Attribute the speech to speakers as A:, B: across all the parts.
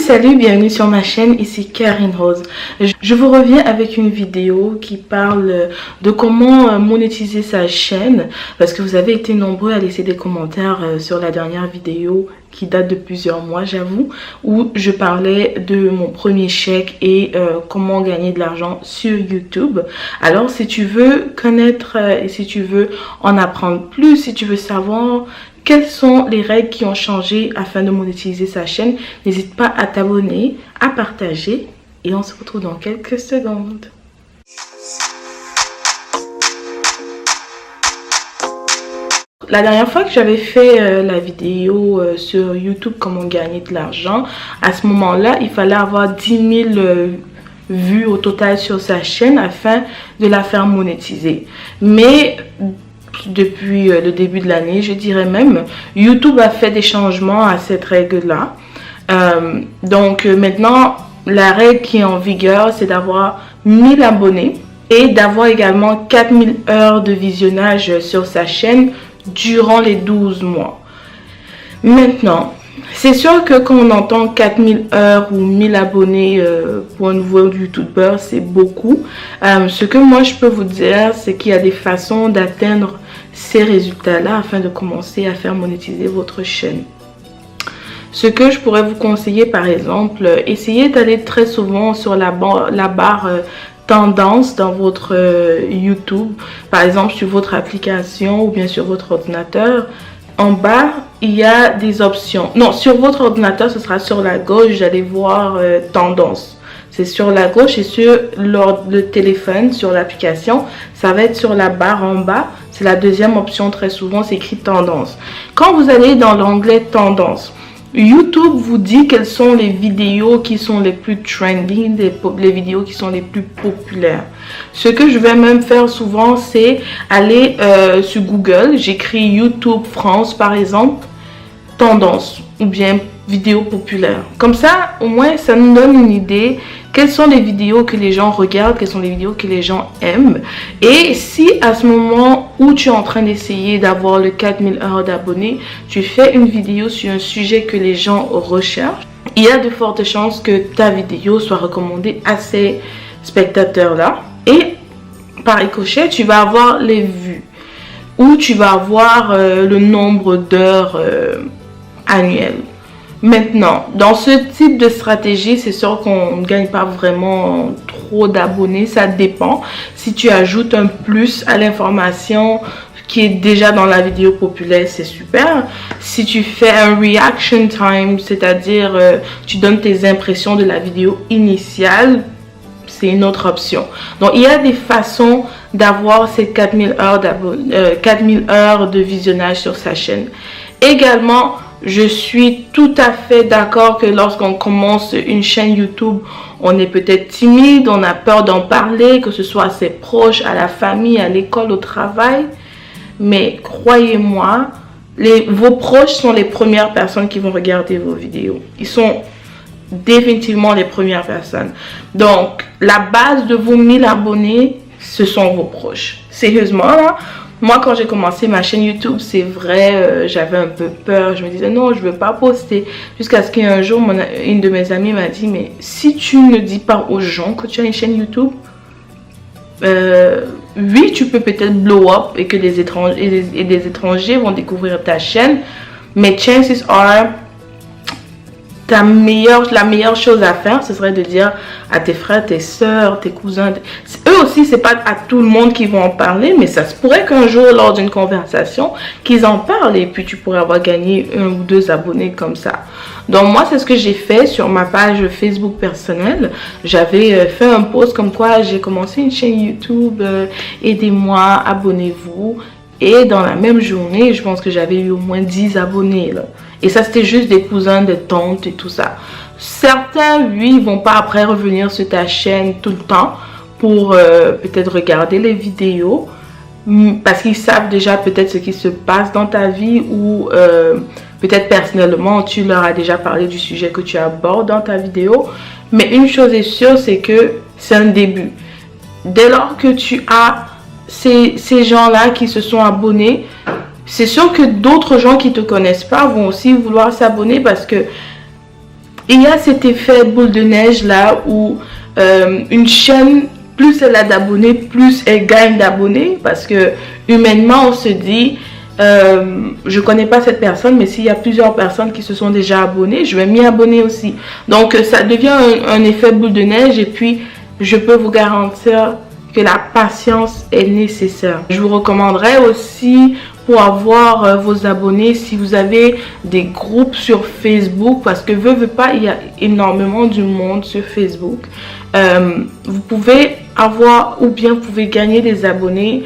A: Salut, bienvenue sur ma chaîne, ici Karine Rose. Je vous reviens avec une vidéo qui parle de comment monétiser sa chaîne, parce que vous avez été nombreux à laisser des commentaires sur la dernière vidéo qui date de plusieurs mois, j'avoue, où je parlais de mon premier chèque et comment gagner de l'argent sur YouTube. Alors si tu veux connaître et si tu veux en apprendre plus, si tu veux savoir quelles sont les règles qui ont changé afin de monétiser sa chaîne, n'hésite pas à t'abonner, à partager et on se retrouve dans quelques secondes. La dernière fois que j'avais fait la vidéo sur YouTube comment gagner de l'argent, à ce moment-là, il fallait avoir 10 000 vues au total sur sa chaîne afin de la faire monétiser. Mais depuis le début de l'année, je dirais même, YouTube a fait des changements à cette règle-là. Donc maintenant, la règle qui est en vigueur, c'est d'avoir 1000 abonnés et d'avoir également 4000 heures de visionnage sur sa chaîne durant les 12 mois. Maintenant, c'est sûr que quand on entend 4000 heures ou 1000 abonnés pour un nouveau YouTuber, c'est beaucoup. Ce que moi je peux vous dire, c'est qu'il y a des façons d'atteindre ces résultats-là afin de commencer à faire monétiser votre chaîne. Ce que je pourrais vous conseiller, par exemple, essayez d'aller très souvent sur la barre tendance dans votre YouTube, par exemple sur votre application ou bien sur votre ordinateur. En bas, il y a des options. Non, sur votre ordinateur, ce sera sur la gauche, vous allez voir tendance. C'est sur la gauche et sur le téléphone, sur l'application, ça va être sur la barre en bas. C'est la deuxième option, très souvent, c'est écrit tendance. Quand vous allez dans l'onglet tendance, YouTube vous dit quelles sont les vidéos qui sont les plus trending, les vidéos qui sont les plus populaires. Ce que je vais même faire souvent, c'est aller sur Google, j'écris YouTube France par exemple, tendance ou bien vidéos populaires. Comme ça, au moins, ça nous donne une idée quelles sont les vidéos que les gens regardent, quelles sont les vidéos que les gens aiment. Et si à ce moment où tu es en train d'essayer d'avoir le 4000 heures d'abonnés, tu fais une vidéo sur un sujet que les gens recherchent, il y a de fortes chances que ta vidéo soit recommandée à ces spectateurs-là. Et par ricochet, tu vas avoir les vues ou tu vas avoir le nombre d'heures annuelles. Maintenant, dans ce type de stratégie, c'est sûr qu'on ne gagne pas vraiment trop d'abonnés, ça dépend. Si tu ajoutes un plus à l'information qui est déjà dans la vidéo populaire, c'est super. Si tu fais un reaction time, c'est-à-dire tu donnes tes impressions de la vidéo initiale, c'est une autre option. Donc, il y a des façons d'avoir ces 4000 heures de visionnage sur sa chaîne. Également, je suis tout à fait d'accord que lorsqu'on commence une chaîne YouTube, on est peut-être timide, on a peur d'en parler, que ce soit à ses proches, à la famille, à l'école, au travail. Mais croyez-moi, vos proches sont les premières personnes qui vont regarder vos vidéos. Ils sont définitivement les premières personnes. Donc, la base de vos 1000 abonnés, ce sont vos proches. Sérieusement, là. Moi, quand j'ai commencé ma chaîne YouTube, c'est vrai, j'avais un peu peur. Je me disais, non, je ne veux pas poster. Jusqu'à ce qu'un jour, une de mes amies m'a dit, mais si tu ne dis pas aux gens que tu as une chaîne YouTube, oui, tu peux peut-être blow up et que des étrangers vont découvrir ta chaîne. Mais chances are, la meilleure chose à faire, ce serait de dire à tes frères, tes soeurs, tes cousins. Eux aussi, c'est pas à tout le monde qui vont en parler, mais ça se pourrait qu'un jour, lors d'une conversation, qu'ils en parlent et puis tu pourrais avoir gagné 1 ou 2 abonnés comme ça. Donc moi, c'est ce que j'ai fait sur ma page Facebook personnelle. J'avais fait un post comme quoi j'ai commencé une chaîne YouTube, aidez-moi, abonnez-vous. Et dans la même journée, je pense que j'avais eu au moins 10 abonnés là. Et ça, c'était juste des cousins, des tantes et tout ça. Certains, oui, vont pas après revenir sur ta chaîne tout le temps pour peut-être regarder les vidéos. Parce qu'ils savent déjà peut-être ce qui se passe dans ta vie ou peut-être personnellement, tu leur as déjà parlé du sujet que tu abordes dans ta vidéo. Mais une chose est sûre, c'est que c'est un début. Dès lors que tu as ces gens-là qui se sont abonnés, c'est sûr que d'autres gens qui ne te connaissent pas vont aussi vouloir s'abonner parce que il y a cet effet boule de neige là où une chaîne, plus elle a d'abonnés, plus elle gagne d'abonnés, parce que humainement on se dit je connais pas cette personne, mais s'il y a plusieurs personnes qui se sont déjà abonnées, je vais m'y abonner aussi. Donc ça devient un effet boule de neige, et puis je peux vous garantir que la patience est nécessaire. Je vous recommanderais aussi, pour avoir vos abonnés, si vous avez des groupes sur Facebook, parce que veut pas, il y a énormément du monde sur Facebook. Vous pouvez avoir, ou bien vous pouvez gagner des abonnés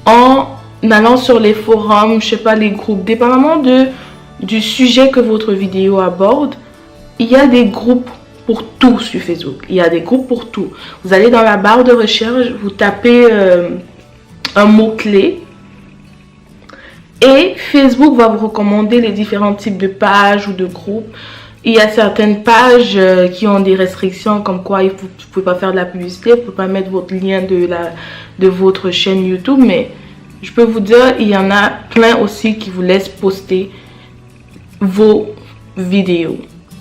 A: en allant sur les forums, je sais pas, les groupes, dépendamment du sujet que votre vidéo aborde. Il y a des groupes pour tout sur Facebook. Il y a des groupes pour tout. Vous allez dans la barre de recherche, vous tapez un mot-clé, et Facebook va vous recommander les différents types de pages ou de groupes. Il y a certaines pages qui ont des restrictions, comme quoi vous ne pouvez pas faire de la publicité, vous ne pouvez pas mettre votre lien de votre chaîne YouTube, mais je peux vous dire, il y en a plein aussi qui vous laissent poster vos vidéos.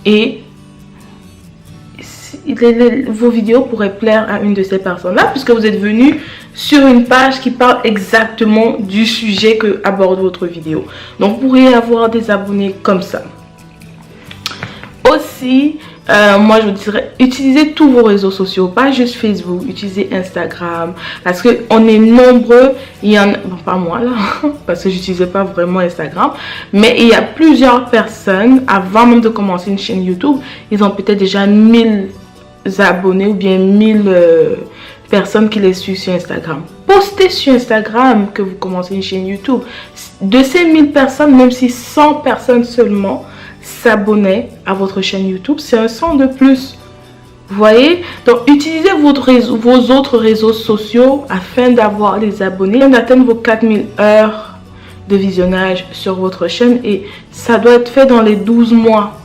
A: Et vos vidéos pourraient plaire à une de ces personnes-là, puisque vous êtes venu sur une page qui parle exactement du sujet que aborde votre vidéo. Donc, vous pourriez avoir des abonnés comme ça. Aussi, moi je vous dirais, utilisez tous vos réseaux sociaux, pas juste Facebook, utilisez Instagram, parce que on est nombreux. Il y en a, bon, pas moi là, parce que j'utilisais pas vraiment Instagram, mais il y a plusieurs personnes, avant même de commencer une chaîne YouTube, ils ont peut-être déjà 1000 abonnés ou bien 1000 personnes qui les suivent sur Instagram. Postez sur Instagram que vous commencez une chaîne YouTube. De ces 1000 personnes, même si 100 personnes seulement s'abonnaient à votre chaîne YouTube, c'est un 100 de plus. Vous voyez? Donc, utilisez vos autres réseaux sociaux afin d'avoir les abonnés, d'atteindre vos 4000 heures de visionnage sur votre chaîne, et ça doit être fait dans les 12 mois.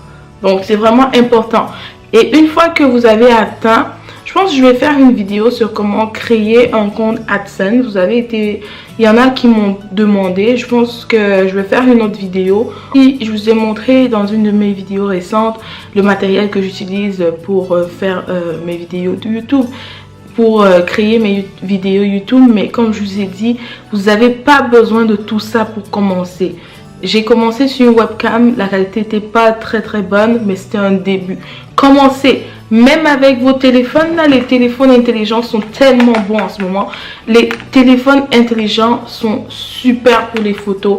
A: Donc, c'est vraiment important. Et une fois que vous avez atteint, je pense que je vais faire une vidéo sur comment créer un compte AdSense. Il y en a qui m'ont demandé. Je pense que je vais faire une autre vidéo. Et je vous ai montré dans une de mes vidéos récentes le matériel que j'utilise pour faire mes vidéos de YouTube, pour créer mes vidéos YouTube. Mais comme je vous ai dit, vous n'avez pas besoin de tout ça pour commencer. J'ai commencé sur une webcam, la qualité n'était pas très bonne, mais c'était un début. Commencez, même avec vos téléphones, là, les téléphones intelligents sont tellement bons en ce moment. Les téléphones intelligents sont super pour les photos.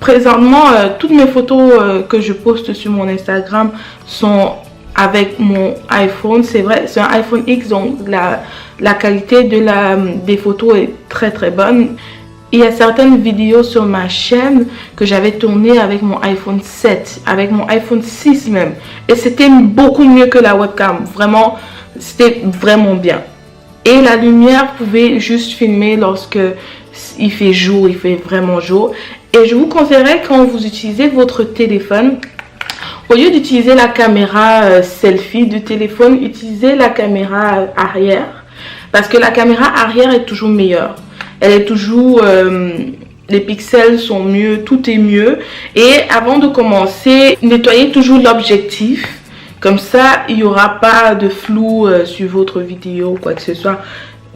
A: Présentement, toutes mes photos que je poste sur mon Instagram sont avec mon iPhone. C'est vrai, c'est un iPhone X, donc la qualité des photos est très bonne. Il y a certaines vidéos sur ma chaîne que j'avais tournées avec mon iPhone 7, avec mon iPhone 6 même. Et c'était beaucoup mieux que la webcam. Vraiment, c'était vraiment bien. Et la lumière pouvait juste filmer lorsque il fait jour, il fait vraiment jour. Et je vous conseillerais, quand vous utilisez votre téléphone, au lieu d'utiliser la caméra selfie du téléphone, utilisez la caméra arrière. Parce que la caméra arrière est toujours meilleure. Elle est toujours, les pixels sont mieux, tout est mieux. Et avant de commencer, nettoyez toujours l'objectif. Comme ça, il n'y aura pas de flou sur votre vidéo ou quoi que ce soit.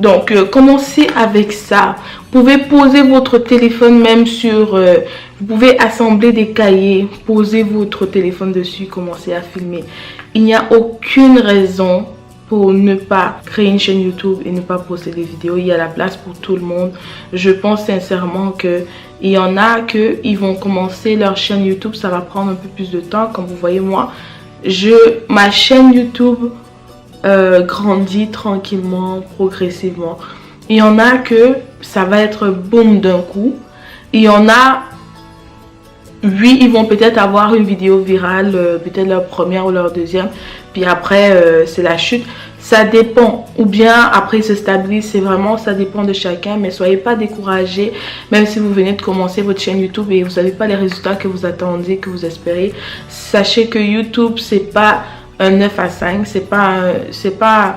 A: Donc, commencez avec ça. Vous pouvez poser votre téléphone même sur... vous pouvez assembler des cahiers, poser votre téléphone dessus, commencer à filmer. Il n'y a aucune raison pour ne pas créer une chaîne YouTube et ne pas poster des vidéos. Il y a la place pour tout le monde. Je pense sincèrement que il y en a qui vont commencer leur chaîne YouTube, ça va prendre un peu plus de temps. Comme vous voyez, moi, ma chaîne YouTube grandit tranquillement, progressivement. Il y en a que ça va être boum d'un coup. Il y en a, oui, ils vont peut-être avoir une vidéo virale, peut-être leur première ou leur deuxième, puis après c'est la chute. Ça dépend, ou bien après ils se stabilisent, c'est vraiment, ça dépend de chacun. Mais soyez pas découragés, même si vous venez de commencer votre chaîne YouTube et vous n'avez pas les résultats que vous attendez, que vous espérez. Sachez que YouTube, c'est pas un 9 à 5, c'est pas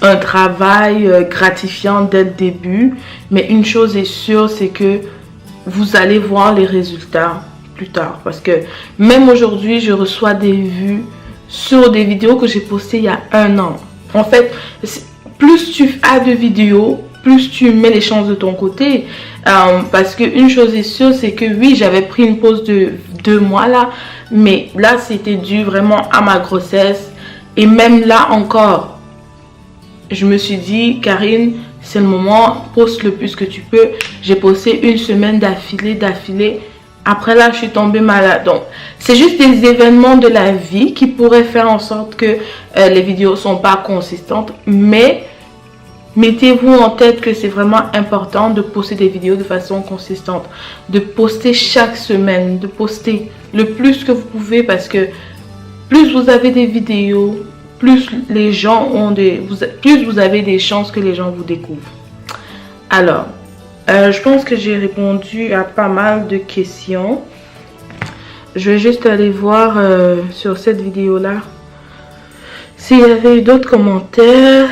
A: un travail gratifiant dès le début. Mais une chose est sûre, c'est que vous allez voir les résultats plus tard. Parce que même aujourd'hui, je reçois des vues sur des vidéos que j'ai postées il y a 1 an. En fait, plus tu as de vidéos, plus tu mets les chances de ton côté. Parce qu'une chose est sûre, c'est que oui, j'avais pris une pause de 2 mois là. Mais là, c'était dû vraiment à ma grossesse. Et même là encore, je me suis dit, Karine, c'est le moment, poste le plus que tu peux. J'ai posté 1 semaine d'affilée. Après là, je suis tombée malade. Donc, c'est juste des événements de la vie qui pourraient faire en sorte que les vidéos ne sont pas consistantes. Mais mettez-vous en tête que c'est vraiment important de poster des vidéos de façon consistante. De poster chaque semaine, de poster le plus que vous pouvez parce que plus vous avez des vidéos, plus les gens ont plus vous avez des chances que les gens vous découvrent. Alors, je pense que j'ai répondu à pas mal de questions. Je vais juste aller voir sur cette vidéo-là s'il y avait eu d'autres commentaires.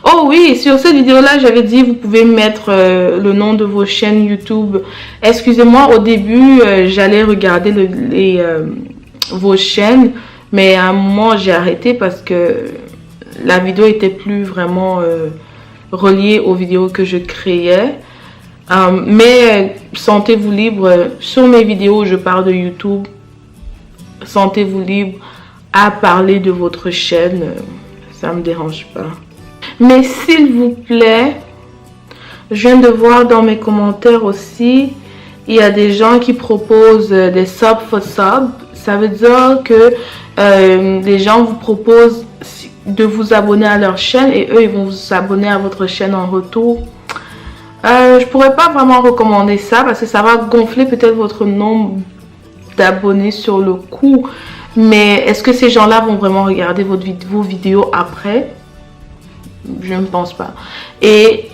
A: Oh oui, sur cette vidéo-là, j'avais dit vous pouvez mettre le nom de vos chaînes YouTube. Excusez-moi, au début, j'allais regarder vos chaînes. Mais à un moment, j'ai arrêté parce que la vidéo était plus vraiment reliée aux vidéos que je créais. Mais sentez-vous libre. Sur mes vidéos, je parle de YouTube. Sentez-vous libre à parler de votre chaîne. Ça ne me dérange pas. Mais s'il vous plaît, je viens de voir dans mes commentaires aussi, il y a des gens qui proposent des sub for sub. Ça veut dire que les gens vous proposent de vous abonner à leur chaîne et eux, ils vont vous abonner à votre chaîne en retour. Je pourrais pas vraiment recommander ça parce que ça va gonfler peut-être votre nombre d'abonnés sur le coup. Mais est-ce que ces gens-là vont vraiment regarder vos vidéos après? Je ne pense pas. Et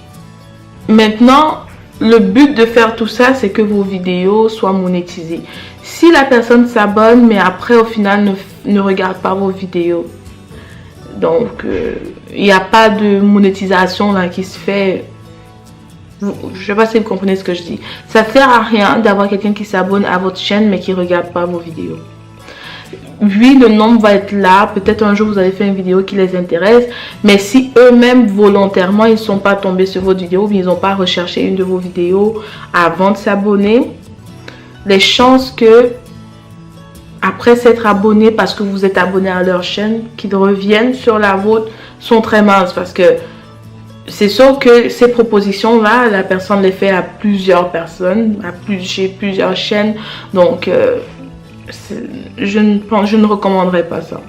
A: maintenant, le but de faire tout ça, c'est que vos vidéos soient monétisées. Si la personne s'abonne, mais après, au final, ne regarde pas vos vidéos. Donc, il n'y a pas de monétisation là qui se fait. Je ne sais pas si vous comprenez ce que je dis. Ça ne sert à rien d'avoir quelqu'un qui s'abonne à votre chaîne, mais qui ne regarde pas vos vidéos. Oui, le nombre va être là. Peut-être un jour, vous avez fait une vidéo qui les intéresse. Mais si eux-mêmes, volontairement, ils ne sont pas tombés sur votre vidéo, ils n'ont pas recherché une de vos vidéos avant de s'abonner, les chances que, après s'être abonné parce que vous êtes abonné à leur chaîne, qu'ils reviennent sur la vôtre sont très minces. Parce que c'est sûr que ces propositions-là, la personne les fait à plusieurs personnes, chez plusieurs chaînes. Donc, je ne recommanderais pas ça.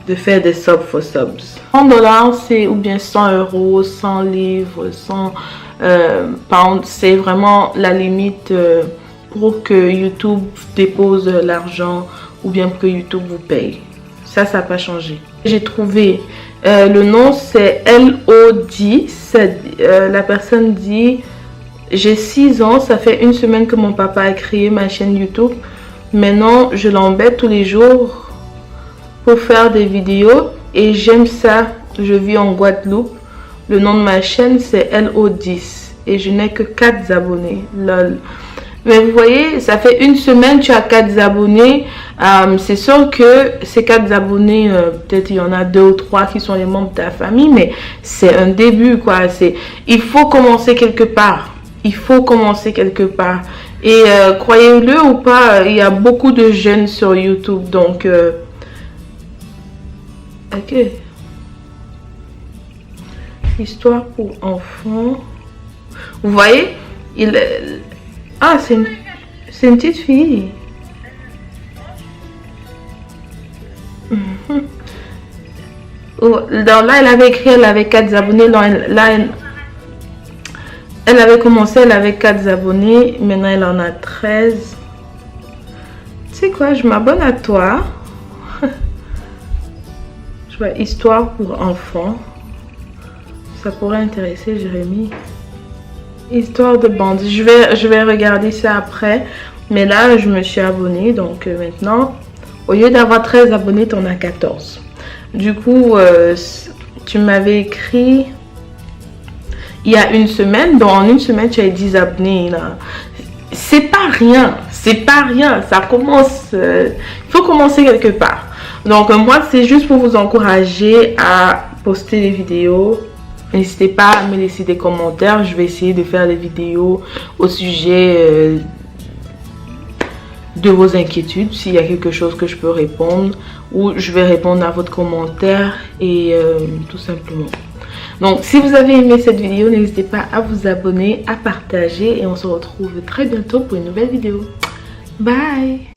A: De faire des sub for subs. 100 $, c'est ou bien 100 €, 100 livres, 100 pounds. C'est vraiment la limite pour que YouTube dépose l'argent ou bien pour que YouTube vous paye. Ça n'a pas changé. J'ai trouvé le nom, c'est LO10. La personne dit: j'ai 6 ans, ça fait 1 semaine que mon papa a créé ma chaîne YouTube. Maintenant, je l'embête tous les jours pour faire des vidéos et j'aime ça. Je vis en Guadeloupe. Le nom de ma chaîne, c'est LO10 et je n'ai que 4 abonnés. Lol. Mais vous voyez, ça fait 1 semaine, tu as 4 abonnés. C'est sûr que ces 4 abonnés, peut-être il y en a 2 ou 3 qui sont les membres de ta famille, mais c'est un début, quoi. Il faut commencer quelque part. Il faut commencer quelque part. Et croyez-le ou pas, il y a beaucoup de jeunes sur YouTube. Donc, ok. Histoire pour enfants. Vous voyez, ah, c'est une petite fille. Donc là, elle avait écrit, elle avait 4 abonnés. Là, elle avait commencé, elle avait 4 abonnés. Maintenant, elle en a 13. Tu sais quoi, je m'abonne à toi. Je vois histoire pour enfants. Ça pourrait intéresser Jérémy. Histoire de bandit. Je vais regarder ça après. Mais là, je me suis abonnée. Donc maintenant, au lieu d'avoir 13 abonnés, tu en as 14. Du coup, tu m'avais écrit il y a 1 semaine. Donc en 1 semaine, tu as 10 abonnés. Là. c'est pas rien, ça commence, il faut commencer quelque part. Donc moi c'est juste pour vous encourager à poster des vidéos. N'hésitez pas à me laisser des commentaires, je vais essayer de faire des vidéos au sujet de vos inquiétudes, s'il y a quelque chose que je peux répondre, ou je vais répondre à votre commentaire et tout simplement. Donc si vous avez aimé cette vidéo, n'hésitez pas à vous abonner, à partager et on se retrouve très bientôt pour une nouvelle vidéo. Bye!